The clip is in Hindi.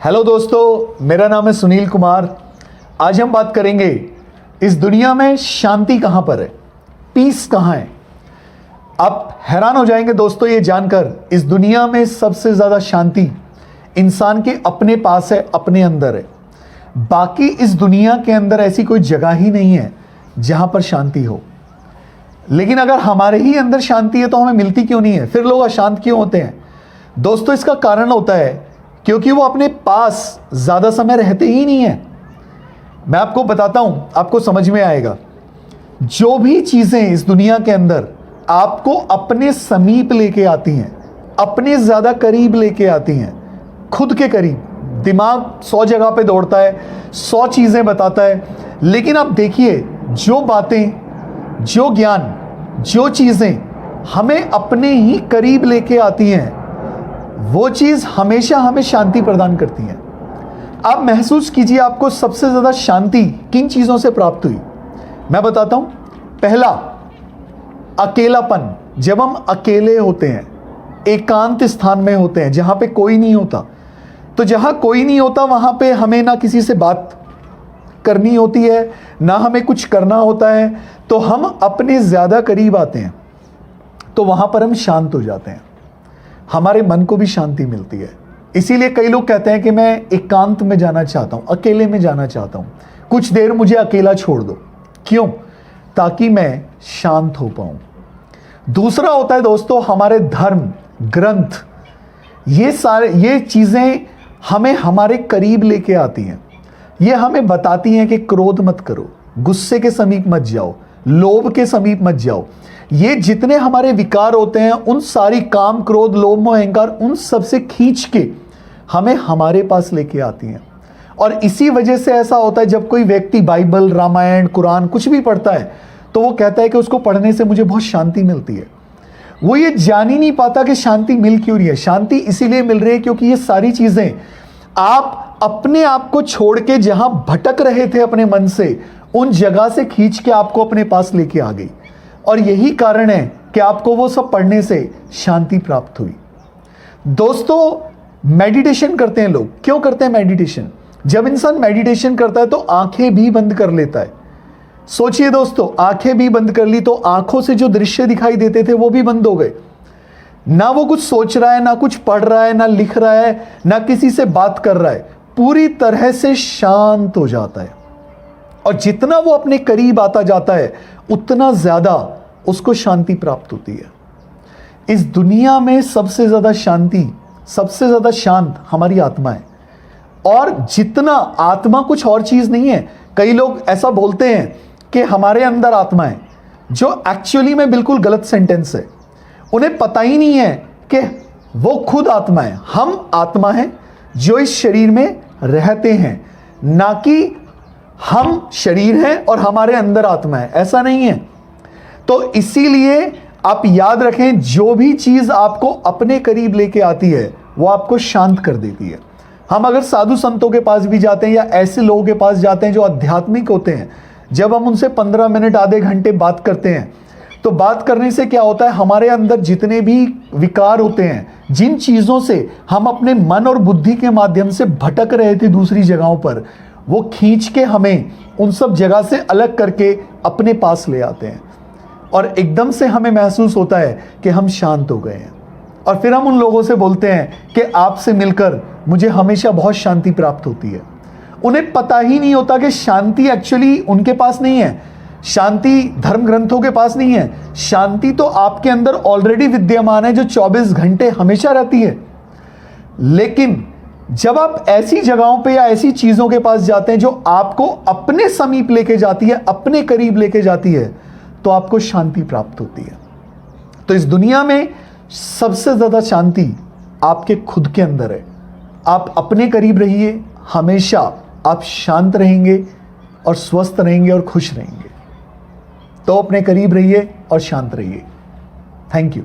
हेलो दोस्तों, मेरा नाम है सुनील कुमार। आज हम बात करेंगे इस दुनिया में शांति कहाँ पर है, पीस कहाँ है। आप हैरान हो जाएंगे दोस्तों ये जानकर, इस दुनिया में सबसे ज़्यादा शांति इंसान के अपने पास है, अपने अंदर है। बाकी इस दुनिया के अंदर ऐसी कोई जगह ही नहीं है जहाँ पर शांति हो। लेकिन अगर हमारे ही अंदर शांति है तो हमें मिलती क्यों नहीं है, फिर लोग अशांत क्यों होते हैं? दोस्तों इसका कारण होता है क्योंकि वो अपने पास ज़्यादा समय रहते ही नहीं है। मैं आपको बताता हूं, आपको समझ में आएगा। जो भी चीज़ें इस दुनिया के अंदर आपको अपने समीप लेके आती हैं, अपने ज़्यादा करीब लेके आती हैं, खुद के करीब। दिमाग 100 जगह पे दौड़ता है, 100 चीज़ें बताता है, लेकिन आप देखिए जो बातें, जो ज्ञान, जो चीज़ें हमें अपने ही करीब लेके आती हैं, वो चीज़ हमेशा हमें शांति प्रदान करती है। आप महसूस कीजिए आपको सबसे ज़्यादा शांति किन चीज़ों से प्राप्त हुई। मैं बताता हूँ। पहला, अकेलापन। जब हम अकेले होते हैं, एकांत स्थान में होते हैं जहाँ पे कोई नहीं होता, तो जहाँ कोई नहीं होता वहाँ पे हमें ना किसी से बात करनी होती है, ना हमें कुछ करना होता है, तो हम अपने ज़्यादा करीब आते हैं, तो वहाँ पर हम शांत हो जाते हैं, हमारे मन को भी शांति मिलती है। इसीलिए कई लोग कहते हैं कि मैं एकांत में जाना चाहता हूँ, अकेले में जाना चाहता हूँ, कुछ देर मुझे अकेला छोड़ दो। क्यों? ताकि मैं शांत हो पाऊँ। दूसरा होता है दोस्तों हमारे धर्म ग्रंथ। ये चीज़ें हमें हमारे करीब लेके आती हैं। ये हमें बताती हैं कि क्रोध मत करो, गुस्से के समीप मत जाओ, लोभ के समीप मत जाओ। ये जितने हमारे विकार होते हैं, उन सारी काम, क्रोध, लोभ, मोह, अहंकार, उन सब से खींच के हमें हमारे पास लेके आती हैं। और इसी वजह से ऐसा होता है जब कोई व्यक्ति बाइबल, रामायण, कुरान कुछ भी पढ़ता है तो वो कहता है कि उसको पढ़ने से मुझे बहुत शांति मिलती है। वो ये जान ही नहीं पाता कि शांति मिल क्यों रही है। शांति इसीलिए मिल रही है क्योंकि ये सारी चीज़ें आप अपने आप को छोड़ के जहां भटक रहे थे अपने मन से, उन जगह से खींच के आपको अपने पास लेके आ गई। और यही कारण है कि आपको वो सब पढ़ने से शांति प्राप्त हुई। दोस्तों मेडिटेशन करते हैं लोग। क्यों करते हैं मेडिटेशन? जब इंसान मेडिटेशन करता है तो आंखें भी बंद कर लेता है। सोचिए दोस्तों, आंखें भी बंद कर ली तो आंखों से जो दृश्य दिखाई देते थे वो भी बंद हो गए। ना वो कुछ सोच रहा है, ना कुछ पढ़ रहा है, ना लिख रहा है, ना किसी से बात कर रहा है, पूरी तरह से शांत हो जाता है। और जितना वो अपने करीब आता जाता है उतना ज्यादा उसको शांति प्राप्त होती है। इस दुनिया में सबसे ज्यादा शांति, सबसे ज्यादा शांत हमारी आत्मा है। और जितना आत्मा कुछ और चीज नहीं है। कई लोग ऐसा बोलते हैं कि हमारे अंदर आत्मा है, जो एक्चुअली में बिल्कुल गलत सेंटेंस है। उन्हें पता ही नहीं है कि वो खुद आत्मा है। हम आत्मा हैं जो इस शरीर में रहते हैं, ना कि हम शरीर हैं और हमारे अंदर आत्मा है। ऐसा नहीं है। तो इसीलिए आप याद रखें, जो भी चीज आपको अपने करीब लेके आती है वो आपको शांत कर देती है। हम अगर साधु संतों के पास भी जाते हैं या ऐसे लोगों के पास जाते हैं जो आध्यात्मिक होते हैं, जब हम उनसे 15 मिनट, आधे घंटे बात करते हैं, तो बात करने से क्या होता है, हमारे अंदर जितने भी विकार होते हैं, जिन चीज़ों से हम अपने मन और बुद्धि के माध्यम से भटक रहे थे दूसरी जगहों पर, वो खींच के हमें उन सब जगह से अलग करके अपने पास ले आते हैं। और एकदम से हमें महसूस होता है कि हम शांत हो गए हैं। और फिर हम उन लोगों से बोलते हैं कि आपसे मिलकर मुझे हमेशा बहुत शांति प्राप्त होती है। उन्हें पता ही नहीं होता कि शांति एक्चुअली उनके पास नहीं है, शांति धर्म ग्रंथों के पास नहीं है। शांति तो आपके अंदर ऑलरेडी विद्यमान है, जो 24 घंटे हमेशा रहती है। लेकिन जब आप ऐसी जगहों पे या ऐसी चीजों के पास जाते हैं जो आपको अपने समीप लेके जाती है, अपने करीब लेके जाती है, तो आपको शांति प्राप्त होती है। तो इस दुनिया में सबसे ज्यादा शांति आपके खुद के अंदर है। आप अपने करीब रहिए, हमेशा आप शांत रहेंगे और स्वस्थ रहेंगे और खुश रहेंगे। तो अपने करीब रहिए और शांत रहिए। Thank you.